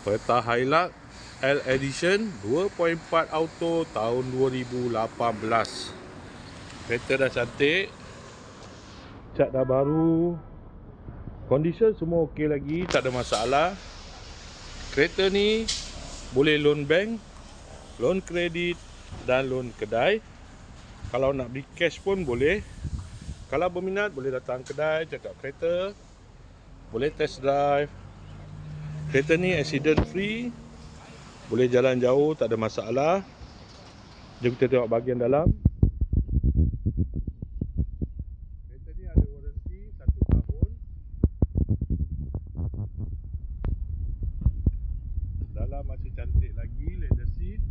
Toyota Hilux L Edition 2.4 auto tahun 2018. Kereta dah cantik, cat dah baru, condition semua okey lagi, tak ada masalah. Kereta ni boleh loan bank, loan kredit dan loan kedai. Kalau nak beli cash pun boleh. Kalau berminat boleh datang kedai, cakap kereta, boleh test drive. Kereta ni accident free, boleh jalan jauh, tak ada masalah. Jom kita tengok bahagian dalam. Kereta ni ada waranti 1 tahun. Dalam masih cantik lagi, leather seat.